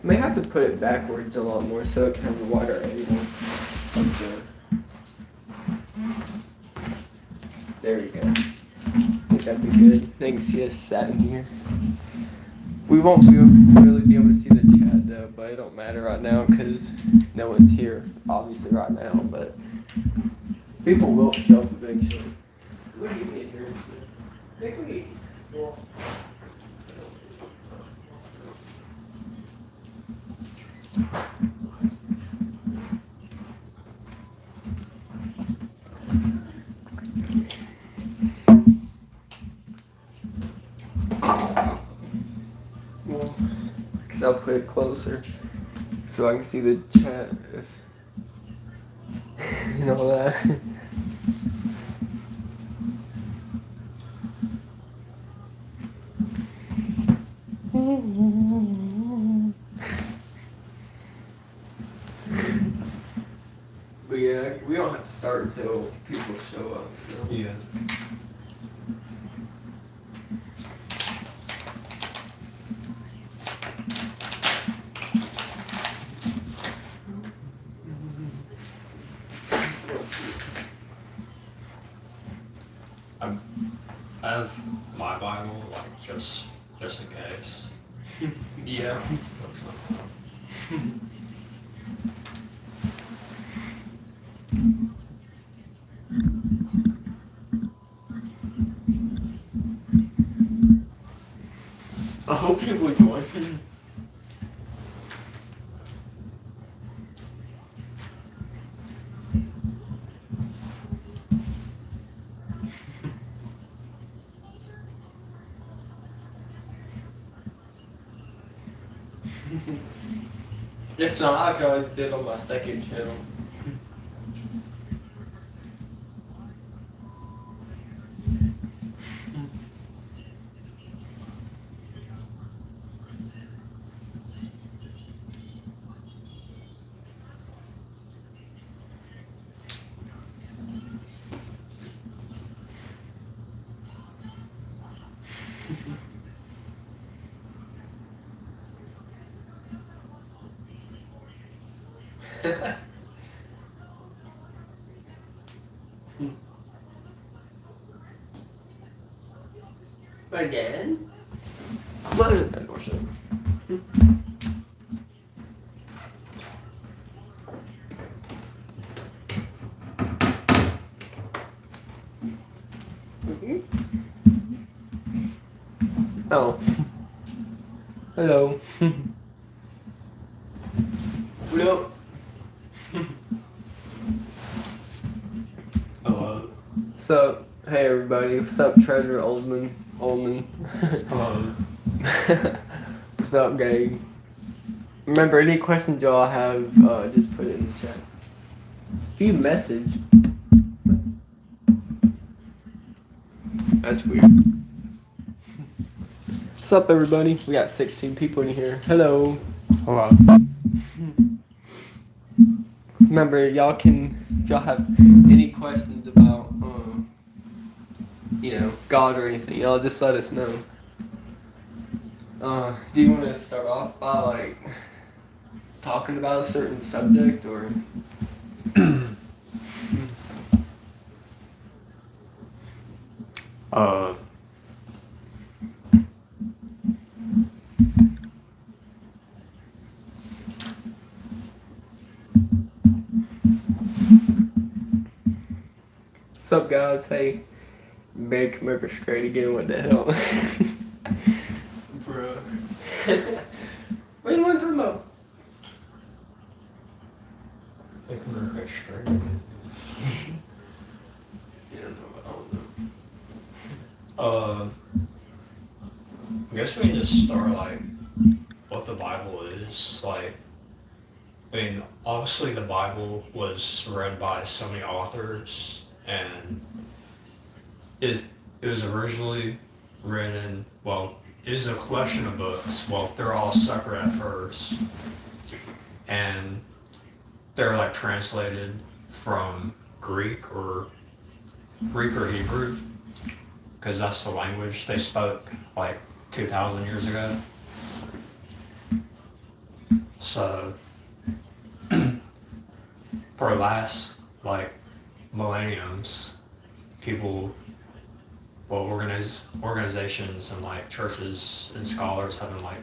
May have to put it backwards a lot more so it can have a wider angle. There we go. I think that'd be good. They can see us sat in here. We won't really be able to see the chat though, but it don't matter right now because no one's here, obviously right now, but people will show up eventually. What do you need here? I think we need. Well, because I'll put it closer so I can see the chat if you know that. But yeah, we don't have to start until people show up, so. Yeah. I have my Bible, like, just in case. Yeah. That's not a problem. I hope people join. If not, I can always do it on my second channel. Again? What is that door shut? Oh. Hello. Hello. Hello. What's up? Hey everybody. What's up, Treasure Oldman? Hello. What's up, gang? Remember, any questions y'all have, just put it in the chat. If you message. That's weird. What's up, everybody? We got 16 people in here. Hello. Hello. Remember, if y'all have any questions about, God or anything, y'all just let us know. Do you want to start off by, like, talking about a certain subject, or? What's up, guys? Hey, Make America Great Again. What the hell? Bruh. What do you want to talk about? Make America straight. Yeah, no, I don't know. I guess we can just start, like, what the Bible is. Like, I mean, obviously the Bible was read by so many authors, and it was originally written, well, it was a collection of books. Well, they're all separate at first, and they're, like, translated from Greek or Hebrew, because that's the language they spoke, like, 2,000 years ago. So for the last like millenniums, people, well, organizations and like churches and scholars have been like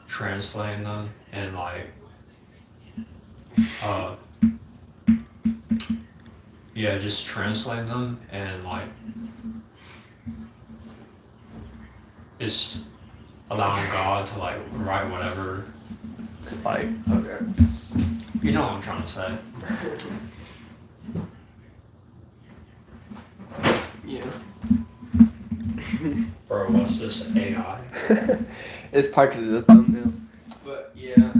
translating them and like uh yeah, just translating them and like it's allowing God to like write whatever, like, Okay. you know what I'm trying to say. Yeah. Bro, what's this AI? It's part of the thumbnail. But yeah.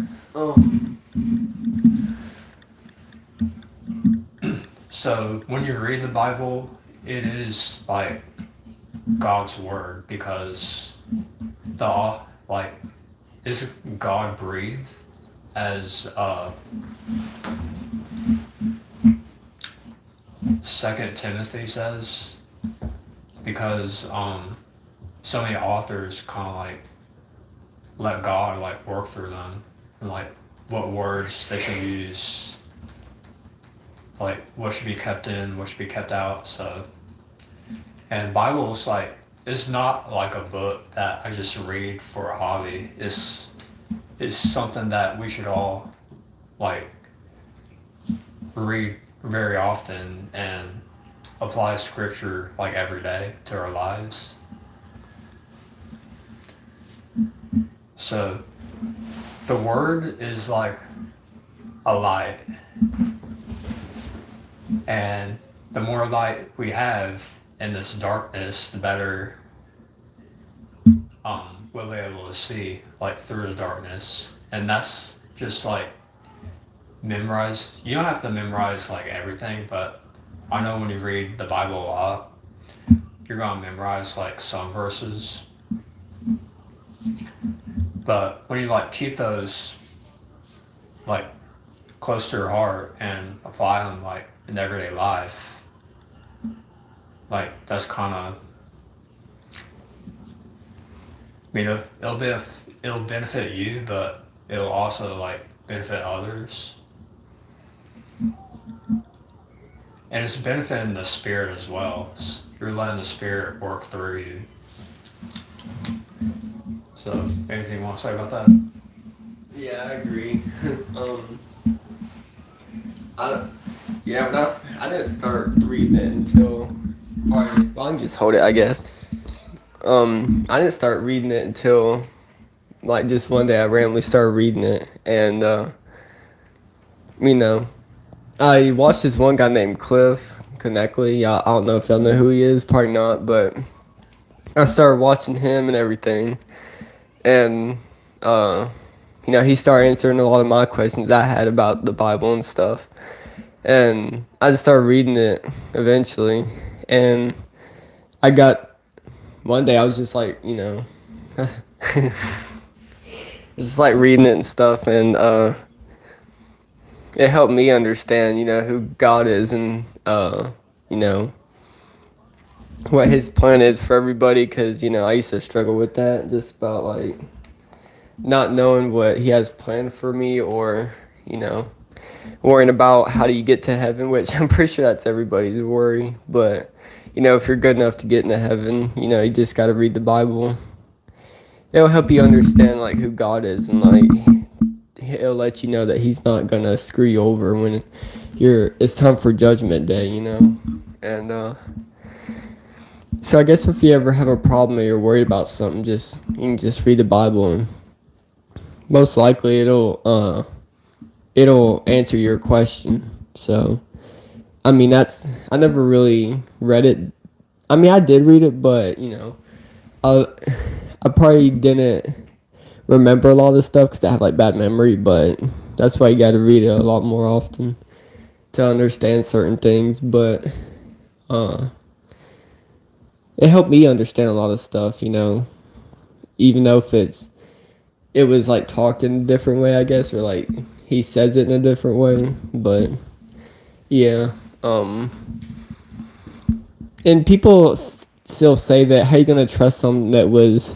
So when you read the Bible, it is like God's word because the like is God breathed as Second Timothy says, because so many authors kind of like let God like work through them and like what words they should use, like what should be kept in, what should be kept out. So, and Bible's like, it's not like a book that I just read for a hobby. It's something that we should all like read very often and apply scripture like every day to our lives. So the word is like a light, and the more light we have in this darkness, the better we'll be able to see like through the darkness. And that's just like memorize. You don't have to memorize like everything, but I know when you read the Bible a lot, you're gonna memorize like some verses. But when you like keep those like close to your heart and apply them like in everyday life, like that's kind of, I mean, it'll benefit you, but it'll also like benefit others, and it's benefiting the spirit as well. You're letting the spirit work through you. So, anything you want to say about that? Yeah, I agree. I didn't start reading it until probably, well, I can just hold it, I guess. I didn't start reading it until like just one day I randomly started reading it, and I watched this one guy named Cliff Connectly. I don't know if y'all know who he is, probably not, but I started watching him and everything, and he started answering a lot of my questions I had about the Bible and stuff. And I just started reading it eventually. And one day I was just like, just like reading it and stuff. And it helped me understand, who God is and, what his plan is for everybody. Because, I used to struggle with that, just about like not knowing what he has planned for me, or worrying about how do you get to heaven, which I'm pretty sure that's everybody's worry. But if you're good enough to get into heaven, you just got to read the Bible. It'll help you understand like who God is, and like it'll let you know that he's not gonna screw you over when it's time for judgment day, and so I guess if you ever have a problem or you're worried about something, you can just read the Bible, and most likely it'll answer your question. So, I mean, I never really read it. I mean, I did read it, but, I probably didn't remember a lot of the stuff because I have, like, bad memory, but that's why you got to read it a lot more often to understand certain things. But, it helped me understand a lot of stuff, even though if it was, like, talked in a different way, I guess, or, like, he says it in a different way. But yeah, and people still say that, how you gonna trust something that was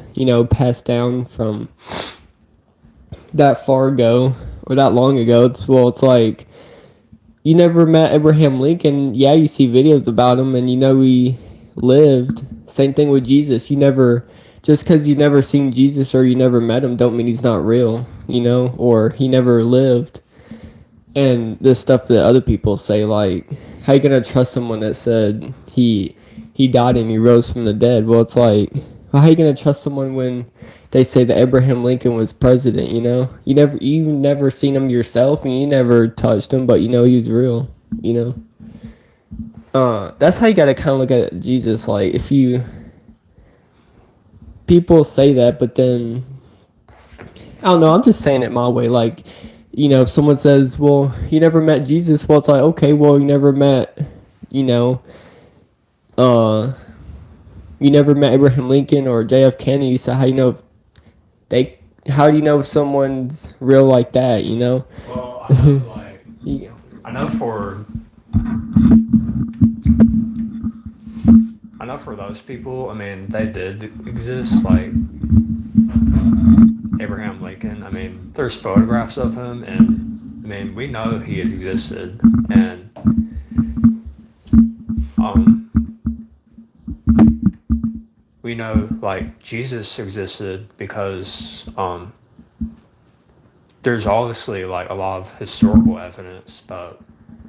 passed down from that far ago or that long ago. It's like you never met Abraham Lincoln. Yeah, you see videos about him and you know he lived. Same thing with Jesus. You never, just because you never seen Jesus or you never met him, don't mean he's not real, you know, or he never lived. And the stuff that other people say, like, how you gonna trust someone that said he died and he rose from the dead? Well, it's like, well, how you gonna trust someone when they say that Abraham Lincoln was president? You know, you never seen him yourself, and you never touched him, but you know he was real. You know, that's how you gotta kind of look at Jesus. Like, if you people say that, but then I don't know. I'm just saying it my way. Like, you know, if someone says, "Well, you never met Jesus," well, it's like, okay, well, you never met, you know, uh, you never met Abraham Lincoln or JF Kennedy. So how you know if they? How do you know if someone's real like that? You know? Well, I know, like, Yeah. I know for those people, I mean, they did exist, like Abraham Lincoln. I mean, there's photographs of him, and I mean, we know he existed, and um, we know like Jesus existed because there's obviously like a lot of historical evidence, but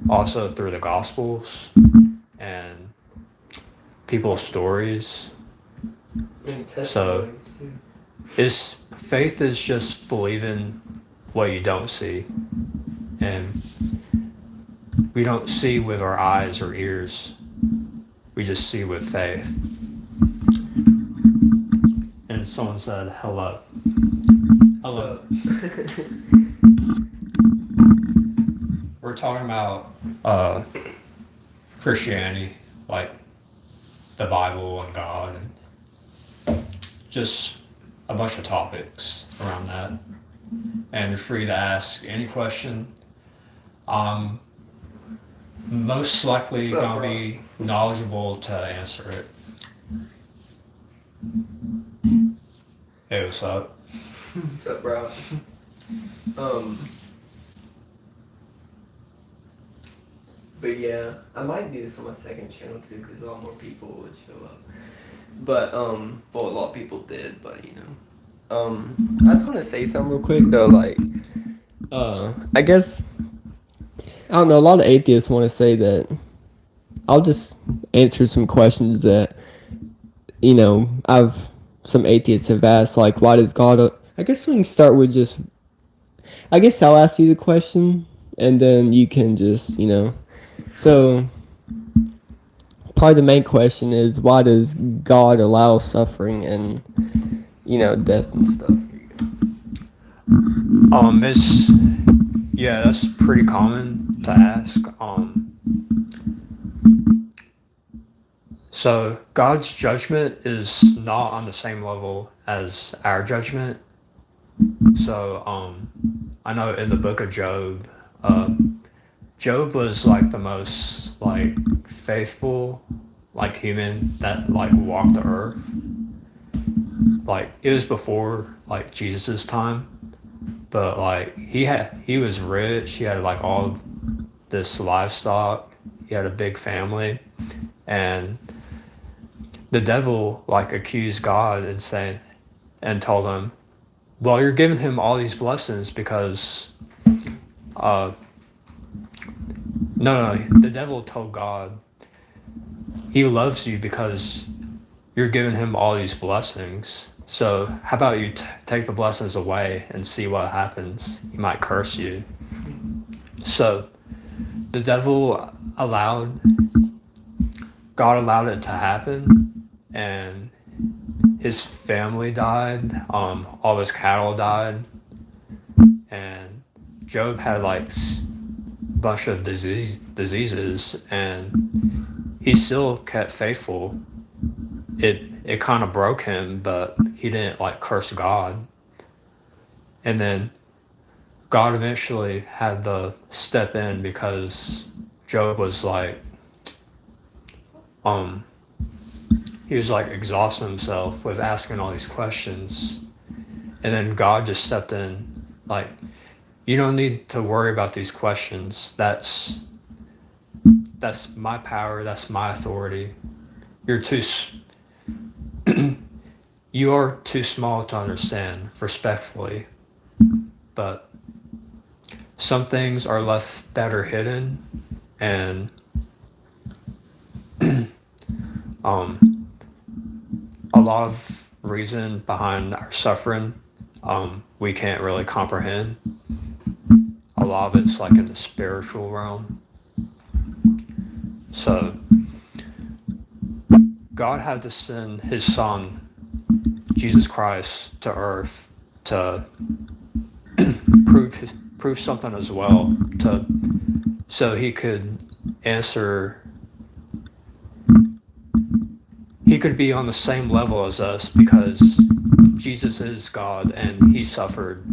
also through the Gospels and people's stories. So is faith is just believing what you don't see, and we don't see with our eyes or ears. We just see with faith. And someone said, "Hello." Hello. We're talking about Christianity, like the Bible and God, and just a bunch of topics around that. And you're free to ask any question. I'm most likely What's up, gonna bro? be knowledgeable to answer it. Hey, what's up? What's up, bro? But yeah, I might do this on my second channel too, because a lot more people would show up. But well, a lot of people did, but you know, I just want to say something real quick though. Like, I guess I don't know. A lot of atheists want to say that. I'll just answer some questions that you know I've some atheists have asked, like, why does God? I guess we can start with just. I guess I'll ask you the question, and then you can just you know. So, probably the main question is why does God allow suffering and you know death and stuff? It's yeah, that's pretty common to ask. So God's judgment is not on the same level as our judgment. So I know in the book of Job, Job was like the most like faithful like human that like walked the earth. Like it was before like Jesus's time, but like he was rich. He had like all this livestock. He had a big family, and the devil like accused God and saying and told him, "Well, you're giving him all these blessings because no, the devil told God, he loves you because you're giving him all these blessings. So how about you take the blessings away and see what happens? He might curse you." So the devil God allowed it to happen, and his family died. All of his cattle died, and Job had like bunch of diseases, and he still kept faithful. It kind of broke him, but he didn't like curse God. And then God eventually had to step in because Job was like, he was like exhausting himself with asking all these questions, and then God just stepped in Like, you don't need to worry about these questions. That's my power. That's my authority. You're too. You are too small to understand, respectfully. But some things are left that are hidden, and um, a lot of reason behind our suffering we can't really comprehend. A lot of it's like in the spiritual realm. So God had to send his son, Jesus Christ, to earth to prove something as well, so he could answer. He could be on the same level as us because Jesus is God and he suffered.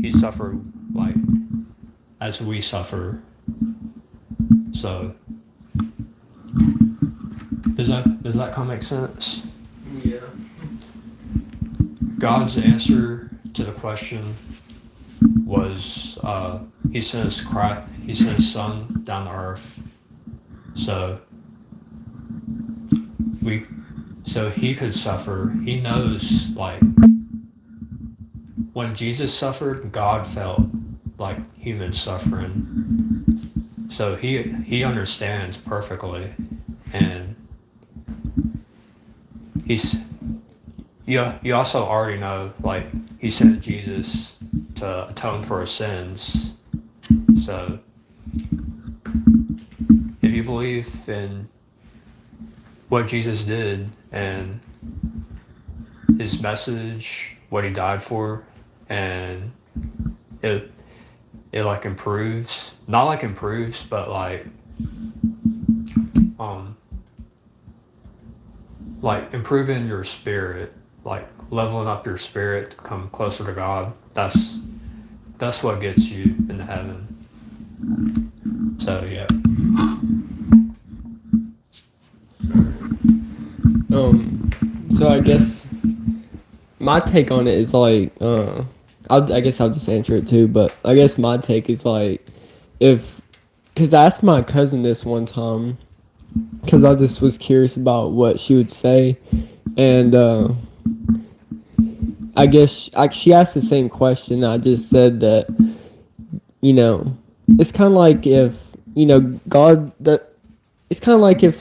He suffered like as we suffer. So does that kind of make sense? Yeah. God's answer to the question was he sent his son down to earth. So he could suffer. He knows, like, when Jesus suffered, God felt like human suffering. So he understands perfectly, and you also already know, like, he sent Jesus to atone for our sins. So if you believe in what Jesus did and his message, what he died for, and it like improves, not like improves, but like improving your spirit, like leveling up your spirit to come closer to God. That's what gets you into heaven. So yeah. So I guess my take on it is like, I guess I'll just answer it too, but I guess my take is like, because I asked my cousin this one time, because I just was curious about what she would say, and I guess she asked the same question. I just said that, it's kind of like if, God, that it's kind of like if,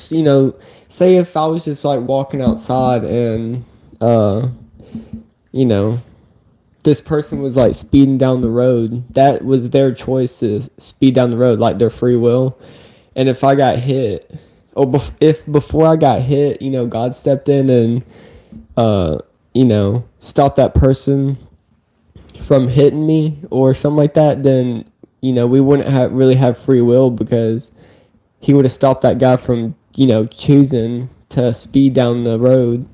say if I was just like walking outside and, you know, this person was like speeding down the road, that was their choice to speed down the road, like their free will. And if I got hit, or if before I got hit, God stepped in and, stopped that person from hitting me or something like that, then, we wouldn't really have free will, because he would have stopped that guy from, choosing to speed down the road.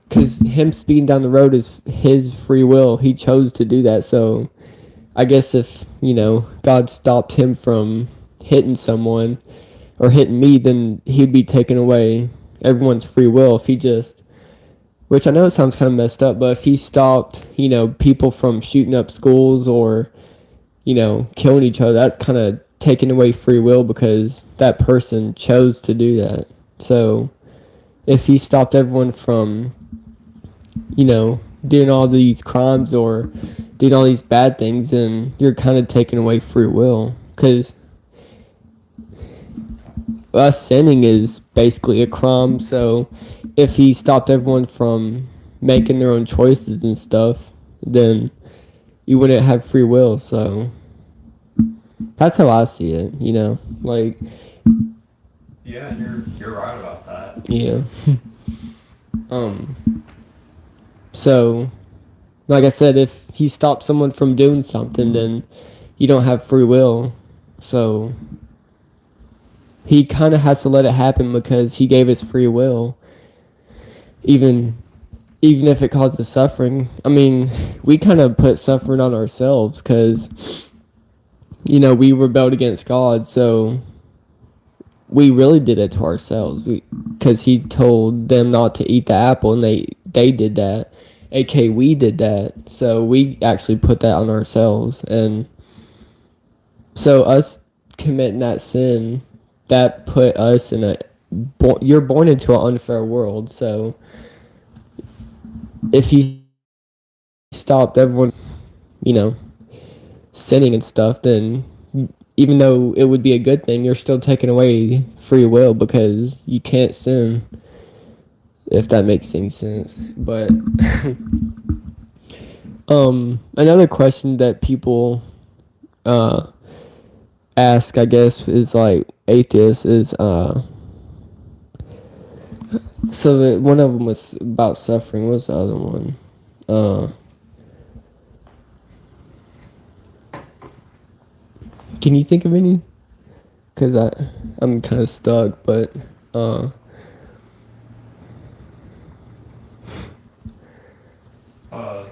Because him speeding down the road is his free will. He chose to do that. So I guess if, God stopped him from hitting someone or hitting me, then he'd be taking away everyone's free will. If he just, which I know it sounds kind of messed up, but if he stopped, people from shooting up schools or, killing each other, that's kind of taking away free will, because that person chose to do that. So if he stopped everyone from, doing all these crimes or doing all these bad things, then you're kind of taking away free will, because us sinning is basically a crime. So if he stopped everyone from making their own choices and stuff, then you wouldn't have free will. So that's how I see it, like, Yeah, you're right about that. yeah. So like I said, if he stops someone from doing something, then you don't have free will. So he kind of has to let it happen, because he gave us free will, even if it causes suffering. I mean, we kind of put suffering on ourselves, because we rebelled against God. So we really did it to ourselves, because he told them not to eat the apple, and they did that. AK we did that, so we actually put that on ourselves. And so us committing that sin, that put us in a you're born into an unfair world. So if you stopped everyone, you know, sinning and stuff, then even though it would be a good thing, you're still taking away free will because you can't sin, if that makes any sense. But another question that people uh ask, I guess, is like atheists is so that one of them was about suffering. What was the other one? Can you think of any? Cause I'm kind of stuck, but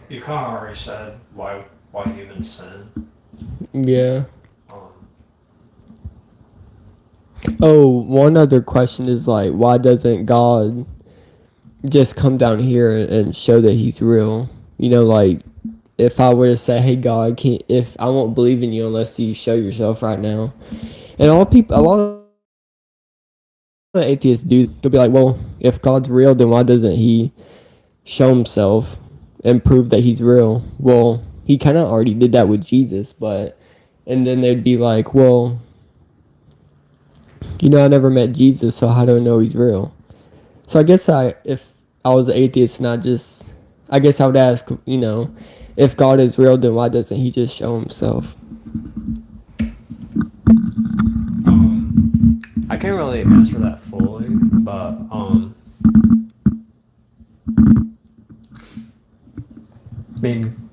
You kind of already said why humans sin. yeah. Um, Oh, one other question is like, why doesn't God just come down here and show that He's real? You know, like if I were to say, "Hey God, can if I won't believe in you unless you show yourself right now," and a lot of atheists do. They'll be like, "Well, if God's real, then why doesn't He show Himself and prove that He's real?" Well, He kind of already did that with Jesus, but and then they'd be like, "Well, you know, I never met Jesus, so how do I know He's real?" So I guess if I was an atheist and I guess I would ask, you know, if God is real, then why doesn't He just show Himself? I can't really answer that fully, but I mean,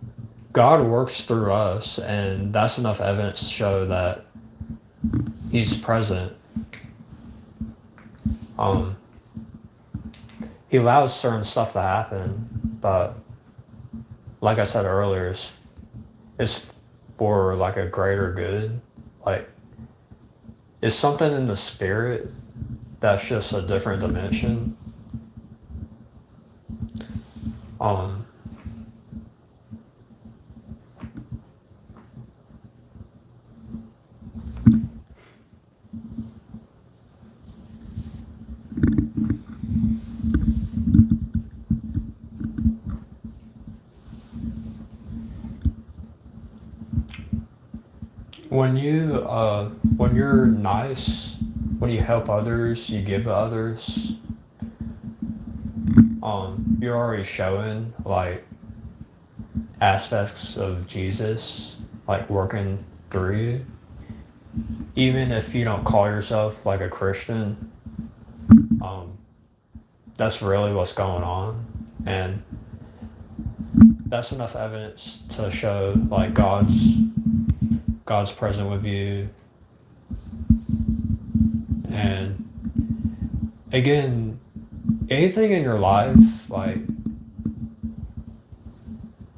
God works through us, and that's enough evidence to show that He's present. Um, He allows certain stuff to happen, but like I said earlier, it's for like a greater good. Like, it's something in the spirit that's just a different dimension. Um, when you're nice, when you help others, you give to others, you're already showing like aspects of Jesus like working through you. Even if you don't call yourself like a Christian, um, that's really what's going on, and that's enough evidence to show like God's present with you. And again, anything in your life like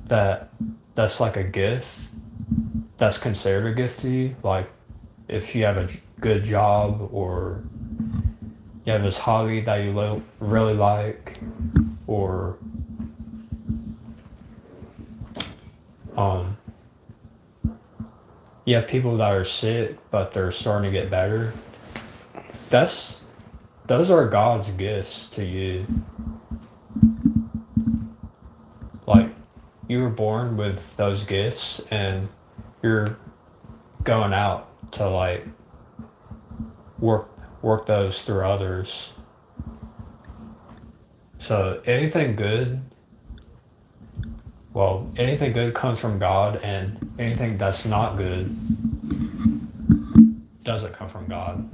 that that's like a gift, that's considered a gift to you. Like if you have a good job, or you have this hobby that you really like, or um, you have people that are sick but they're starting to get better. That's those are God's gifts to you. Like, you were born with those gifts, and you're going out to like work work those through others. So anything good comes from God, and anything that's not good doesn't come from God.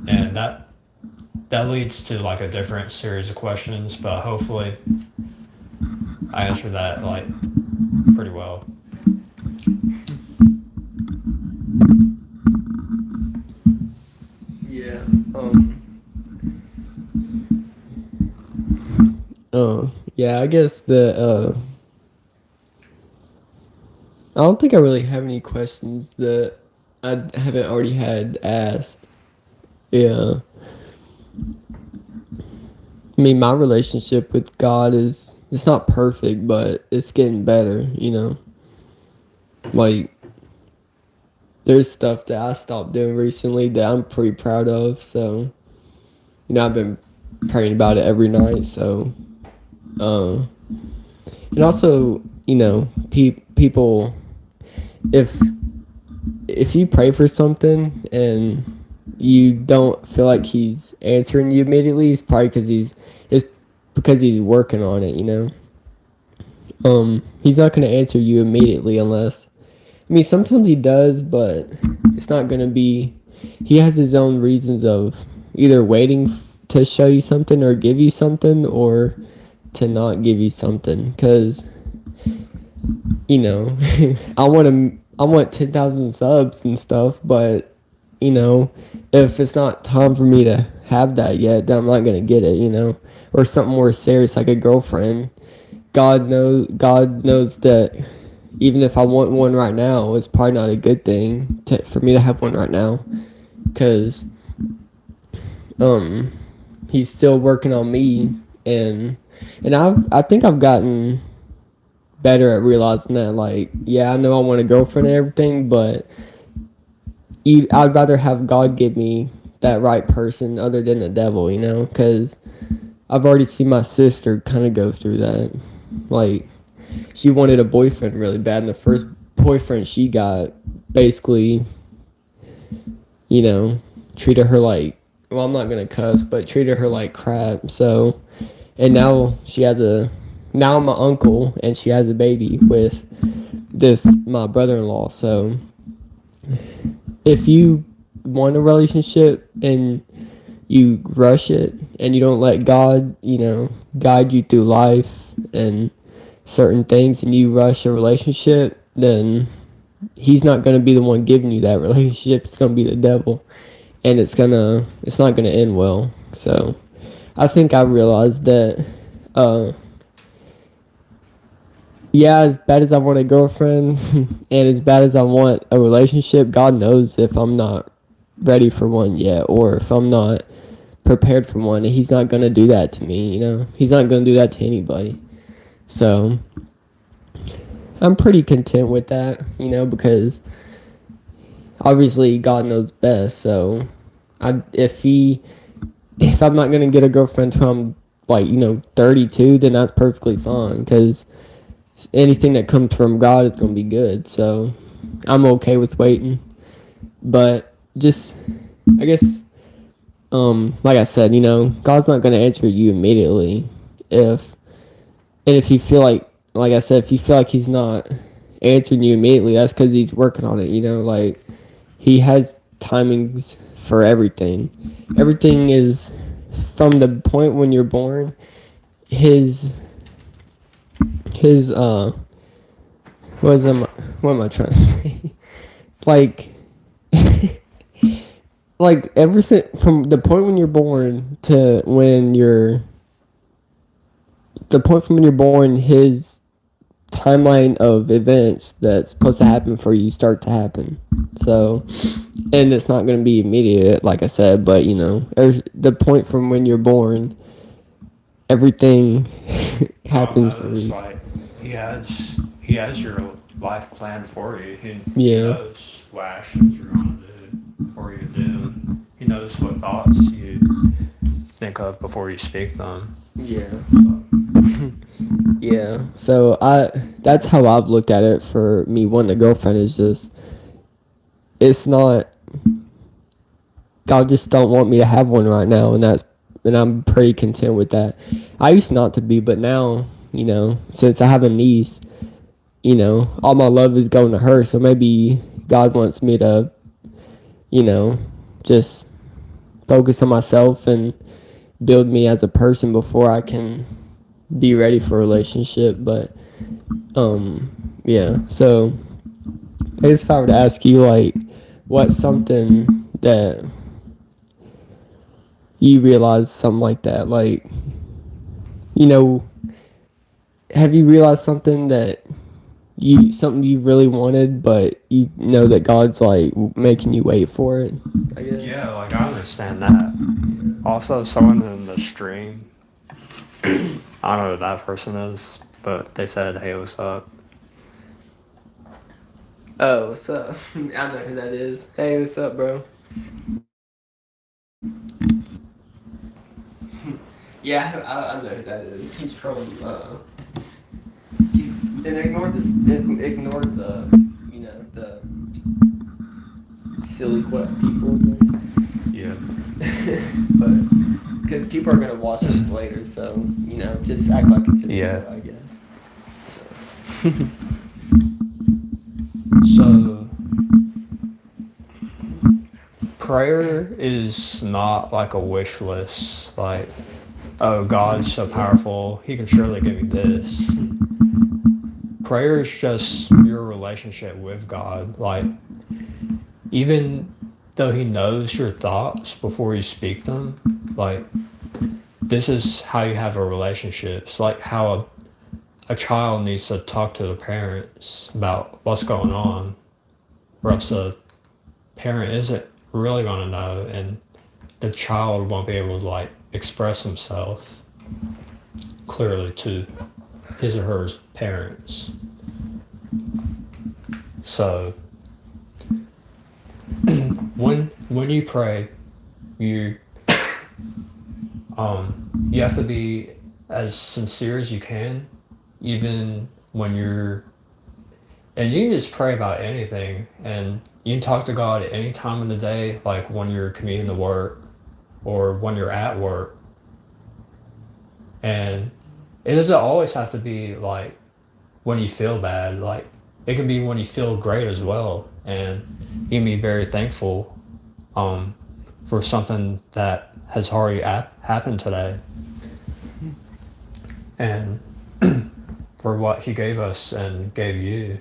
And that leads to like a different series of questions, but hopefully I answered that like pretty well. Yeah. Oh, yeah. I guess I don't think I really have any questions that I haven't already had asked. Yeah. I mean, my relationship with God is, it's not perfect, but it's getting better, you know? Like, there's stuff that I stopped doing recently that I'm pretty proud of, so, you know, I've been praying about it every night, so, uh, and also, you know, people, if you pray for something and you don't feel like he's answering you immediately, it's probably it's because he's working on it, you know. He's not going to answer you immediately unless, I mean, sometimes he does, but it's not going to be, he has his own reasons of either waiting to show you something or give you something, or to not give you something, because, you know, I want 10,000 subs and stuff, but, you know, if it's not time for me to have that yet, then I'm not going to get it, you know, or something more serious like a girlfriend. God knows that even if I want one right now, it's probably not a good thing for me to have one right now, because he's still working on me, and I think I've gotten better at realizing that, like, yeah, I know I want a girlfriend and everything, but I'd rather have God give me that right person other than the devil, you know, because I've already seen my sister kind of go through that. Like, she wanted a boyfriend really bad, and the first boyfriend she got basically, you know, treated her like, well, I'm not gonna cuss, but treated her like crap. So, and now now I'm my uncle, and she has a baby with my brother-in-law. So, if you want a relationship and you rush it and you don't let God, you know, guide you through life and certain things, and you rush a relationship, then he's not going to be the one giving you that relationship. It's going to be the devil, and it's not going to end well. So I think I realized that, yeah, as bad as I want a girlfriend and as bad as I want a relationship, God knows if I'm not ready for one yet, or if I'm not prepared for one. He's not going to do that to me, you know. He's not going to do that to anybody. So I'm pretty content with that, you know, because obviously God knows best. So if I'm not going to get a girlfriend until I'm, like, you know, 32, then that's perfectly fine, because anything that comes from God is going to be good. So I'm okay with waiting. But just, I guess, like I said, you know, God's not going to answer you immediately. If you feel like I said, if you feel like he's not answering you immediately, that's because he's working on it, you know. Like, he has timings for everything. Everything is from the point when you're born. His what am I trying to say? Like, like, ever since, from the point when you're born to the point from when you're born, his timeline of events that's supposed to happen for you start to happen. So, and it's not going to be immediate, like I said, but, you know, the point from when you're born, everything happens for a reason. Like, he has your life planned for you. He Yeah. knows what actions you're going to do before you do. He knows what thoughts you think of before you speak them. Yeah. Yeah. So that's how I've looked at it for me wanting a girlfriend, is just, it's not, God just don't want me to have one right now, and I'm pretty content with that. I used not to be, but now, you know, since I have a niece, you know, all my love is going to her, so maybe God wants me to, you know, just focus on myself and build me as a person before I can be ready for a relationship. But yeah, so I guess if I were to ask you, like, what's something that you realize something like that, like, you know, have you realized something you really wanted, but you know that God's, like, making you wait for it, I guess? Yeah, like, I understand that. Also, someone in the stream I don't know who that person is, but they said, "Hey, what's up?" Oh, what's up? I know who that is. Hey, what's up, bro? Yeah, I know who that is. He's from, he's, and ignore this, ignore the, you know, the silly people. Yeah. But, because people are going to watch this later, so, you know, just act like it's a Yeah. video, I guess. So. So, prayer is not like a wish list. Like, oh, God's so powerful, He can surely give me this. Prayer is just your relationship with God. Like, even though He knows your thoughts before you speak them, like, this is how you have a relationship. It's like how a child needs to talk to the parents about what's going on, or else the parent isn't really going to know, and the child won't be able to like express himself clearly to his or her parents. So when you pray, you you have to be as sincere as you can, even when you're, and you can just pray about anything, and you can talk to God at any time of the day, like when you're commuting to work or when you're at work. And it doesn't always have to be like when you feel bad, like it can be when you feel great as well. And you can be very thankful for something that has already happened today, and for what He gave us and gave you.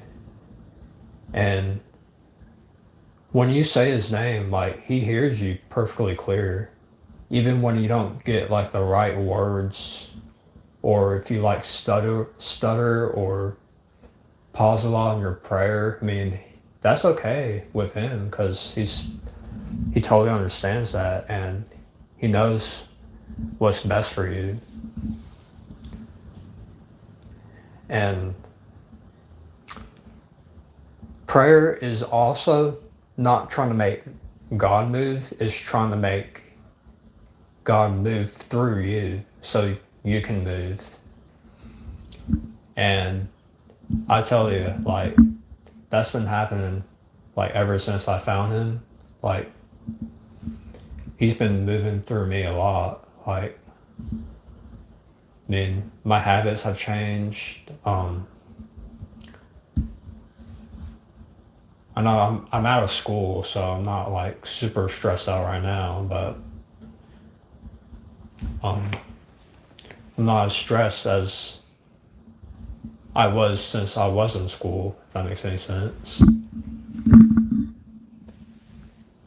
And when you say His name, like He hears you perfectly clear, even when you don't get like the right words, or if you like stutter or pause a lot in your prayer. I mean, that's okay with Him, because He totally understands that, and He knows what's best for you. And prayer is also not trying to make God move, it's trying to make God move through you so you can move. And I tell you, like, that's been happening like ever since I found Him. Like, He's been moving through me a lot. Like, I mean, my habits have changed. I know I'm out of school, so I'm not like super stressed out right now, but I'm not as stressed as I was since I was in school, if that makes any sense.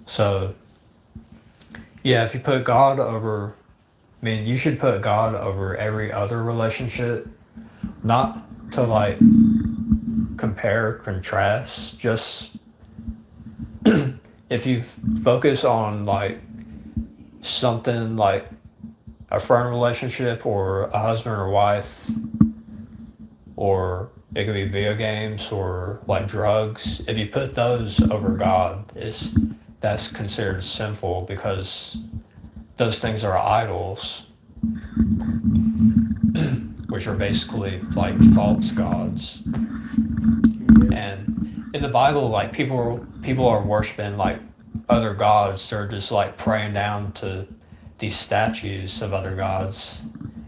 So, yeah, if you put God over, I mean, you should put God over every other relationship, not to like compare, contrast, just if you focus on like something like a friend relationship or a husband or wife, or it could be video games or like drugs. If you put those over God, that's considered sinful, because those things are idols, which are basically like false gods. And in the Bible, like people are worshiping like other gods. They're just like praying down to these statues of other gods.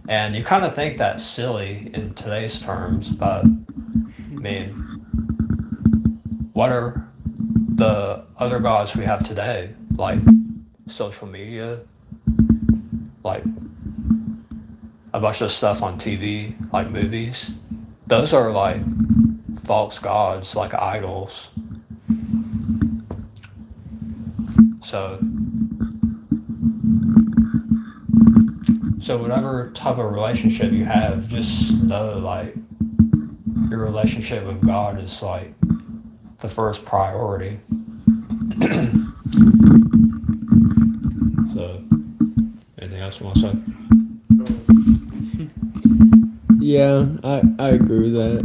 And you kind of think that's silly in today's terms, but I mean, what are the other gods we have today? Like social media, like a bunch of stuff on TV, like movies. Those are like false gods, like idols. So whatever type of relationship you have, just know like your relationship with God is like the first priority. So, anything else you want to say? Yeah, I agree with that.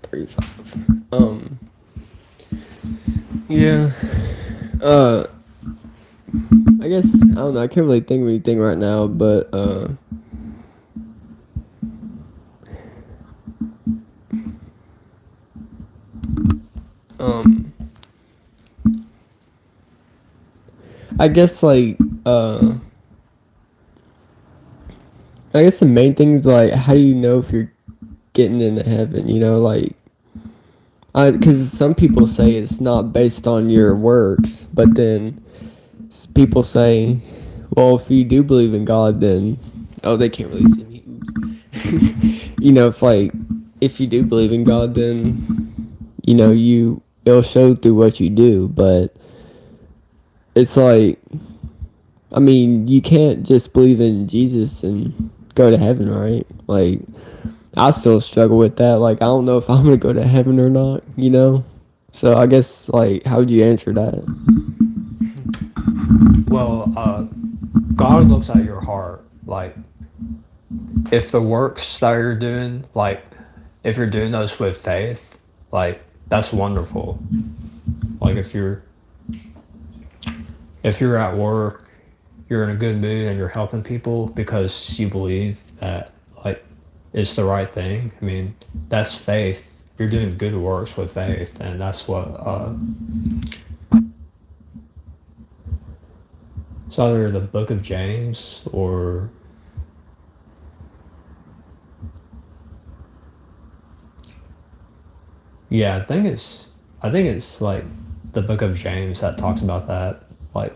35. Yeah. Uh, I guess I don't know. I can't really think of anything right now, but um, I guess like I guess the main thing is like, how do you know if you're getting into heaven? You know, like, because some people say it's not based on your works, but then people say, well, if you do believe in God, then oh, they can't really see me. Oops. You know, if you do believe in God, then it'll show through what you do. But it's like, I mean, you can't just believe in Jesus and go to heaven, right? Like, I still struggle with that. Like, I don't know if I'm gonna go to heaven or not, you know? So I guess, like, how would you answer that? Well, God looks at your heart. Like, if the works that you're doing, like, if you're doing those with faith, like, that's wonderful. Like, if you're at work, you're in a good mood and you're helping people because you believe that, like, it's the right thing. I mean, that's faith. You're doing good works with faith, and that's what it's either the book of James or yeah, I think it's like the book of James that talks about that. Like,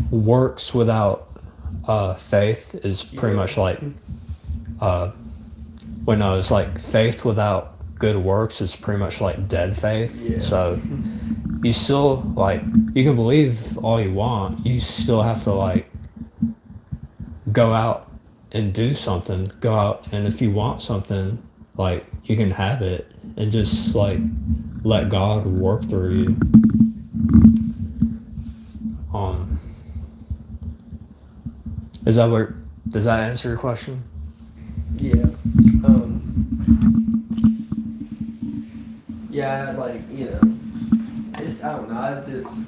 works without faith is pretty much like uh when I was like faith without good works is pretty much like dead faith. Yeah. So you still, like, you can believe all you want, you still have to, like, go out and do something. Go out, and if you want something, like, you can have it, and just, like, let God work through you. Um, is that what does that answer your question? Yeah. Yeah, like, I don't know. I just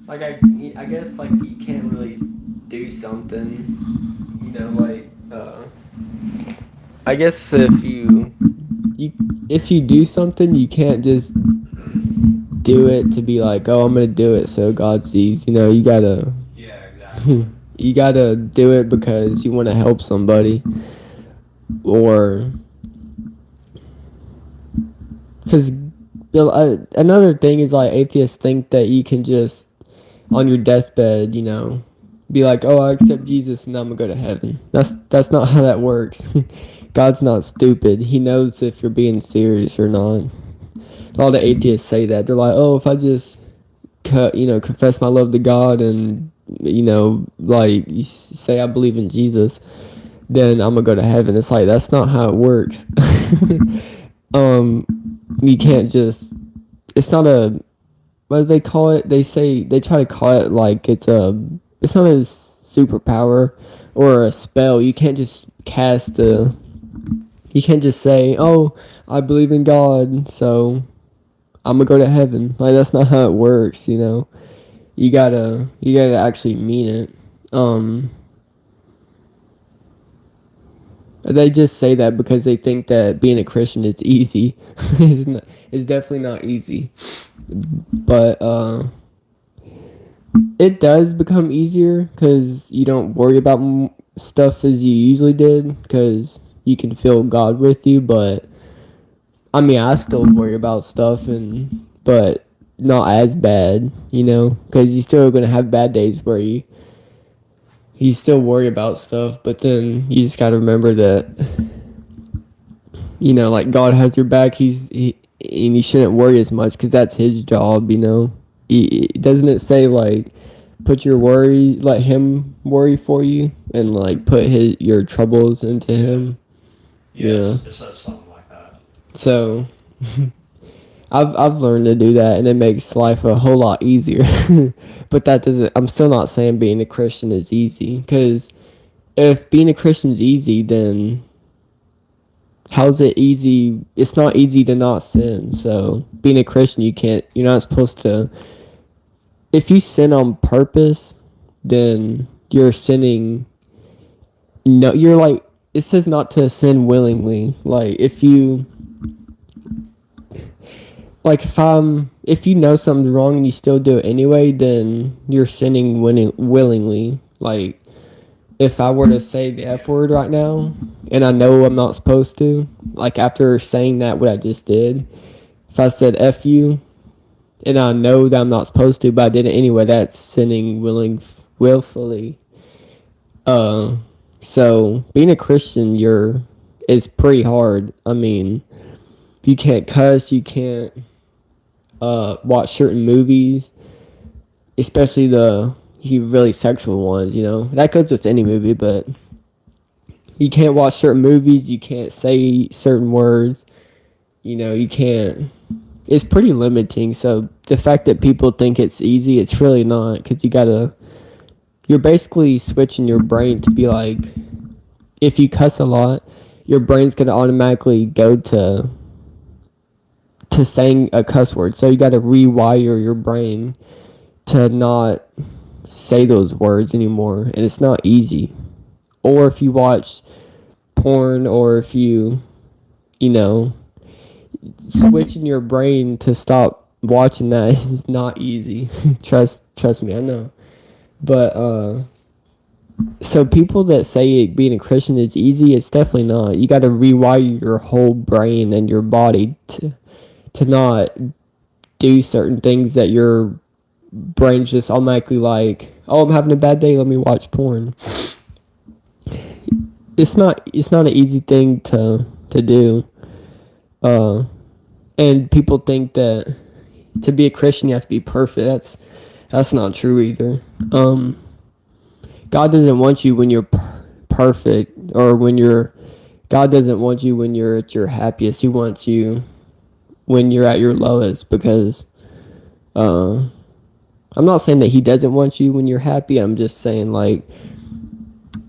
like I guess like you can't really do something, like I guess if you do something, you can't just do it to be like, oh, I'm gonna do it so God sees. You gotta Yeah, exactly. you gotta do it because you want to help somebody, or because another thing is like atheists think that you can just on your deathbed, be like, oh, I accept Jesus and I'm gonna go to heaven. That's not how that works. God's not stupid. He knows if you're being serious or not. A lot of atheists say that. They're like, oh, if I just confess my love to God and like you say I believe in Jesus, then I'm gonna go to heaven. It's like that's not how it works. You can't just. It's not a. What do they call it? They try to call it like it's not a superpower or a spell. You can't just cast a. You can't just say, "Oh, I believe in God, so I'm gonna go to heaven." Like that's not how it works. You gotta actually mean it. They just say that because they think that being a Christian is easy. It's definitely not easy, but it does become easier because you don't worry about stuff as you usually did because you can feel God with you. But I mean, I still worry about stuff, but not as bad, because you're still gonna have bad days where you still worry about stuff, but then you just gotta remember that, like God has your back. And you shouldn't worry as much because that's His job. Doesn't it say like, let Him worry for you, and like put your troubles into Him? Yes, Yeah. it says something like that. So, I've learned to do that, and it makes life a whole lot easier. But that doesn't. I'm still not saying being a Christian is easy, because if being a Christian is easy, then how's it easy? It's not easy to not sin. So being a Christian, you can't. You're not supposed to. If you sin on purpose, then you're sinning. No, you're like, it says not to sin willingly. Like if you like if you know something's wrong and you still do it anyway, then you're sinning willingly. Like if I were to say the F word right now and I know I'm not supposed to, like after saying that what I just did, if I said F you and I know that I'm not supposed to, but I did it anyway, that's sinning willfully. Uh so being a Christian it's pretty hard. I mean, you can't cuss, you can't watch certain movies, especially the really sexual ones, you know. That goes with any movie, but you can't watch certain movies, you can't say certain words, you know, you can't. It's pretty limiting. So the fact that people think it's easy, it's really not, because you're basically switching your brain to be like, if you cuss a lot, your brain's going to automatically go to saying a cuss word. So you got to rewire your brain to not say those words anymore, and it's not easy. Or if you watch porn, or if you know, switching your brain to stop watching that is not easy. trust me, I know. But so people that say being a Christian is easy, it's definitely not. You got to rewire your whole brain and your body to not do certain things that your brain's just automatically like, oh, I'm having a bad day, let me watch porn. It's not an easy thing to do. And people think that to be a Christian you have to be perfect. That's not true either. God doesn't want you when you're perfect, or God doesn't want you when you're at your happiest. He wants you when you're at your lowest, because I'm not saying that he doesn't want you when you're happy. I'm just saying, like,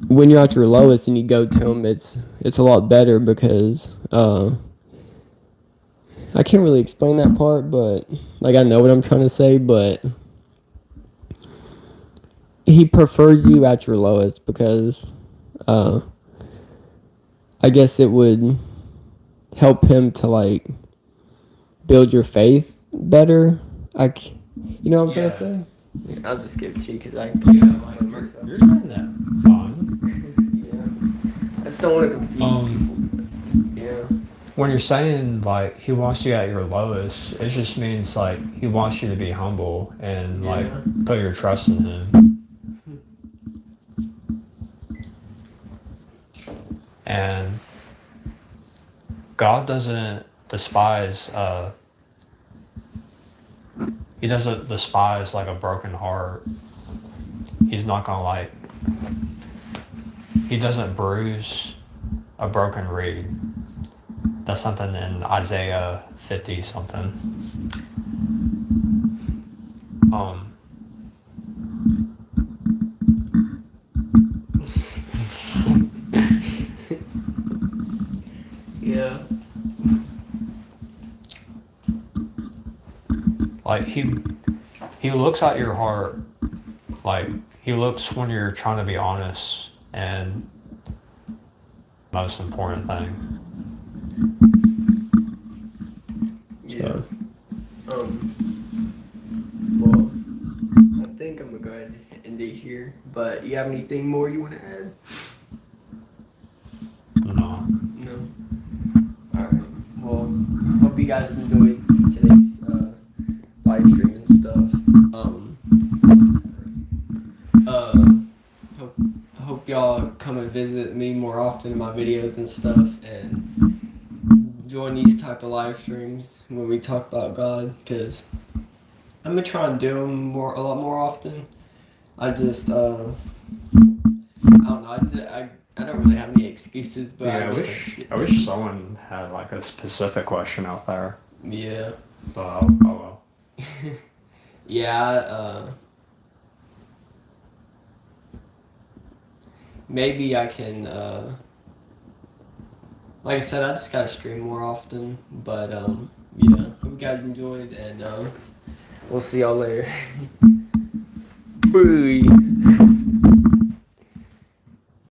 when you're at your lowest and you go to him, it's a lot better, because I can't really explain that part, but like, I know what I'm trying to say, but he prefers you at your lowest, because I guess it would help him to like build your faith better. You know what I'm trying to say? Yeah, I'll just give it to you because I can't explain myself. You're saying that fine. Yeah. I just don't want to confuse people. Yeah. When you're saying like he wants you at your lowest, it just means like he wants you to be humble and like put your trust in him. And God doesn't despise he doesn't despise like a broken heart. He's not gonna like, he doesn't bruise a broken reed. That's something in Isaiah 50 something. Yeah. Like he looks at your heart, like he looks when you're trying to be honest, and most important thing. Yeah. Well, I think I'm gonna go ahead and end it here. But you have anything more you want to add? No. No. All right. Well, hope you guys enjoyed today's live stream and stuff. Hope y'all come and visit me more often in my videos and stuff, and join these type of live streams when we talk about God, because I'm gonna try and do them a lot more often. I just I don't know. I don't really have any excuses, but Yeah, I wish someone had like a specific question out there. Yeah. So oh well. Yeah, maybe I can, like I said, I just gotta stream more often, but, yeah, hope you guys enjoyed, and, we'll see y'all later. Bye.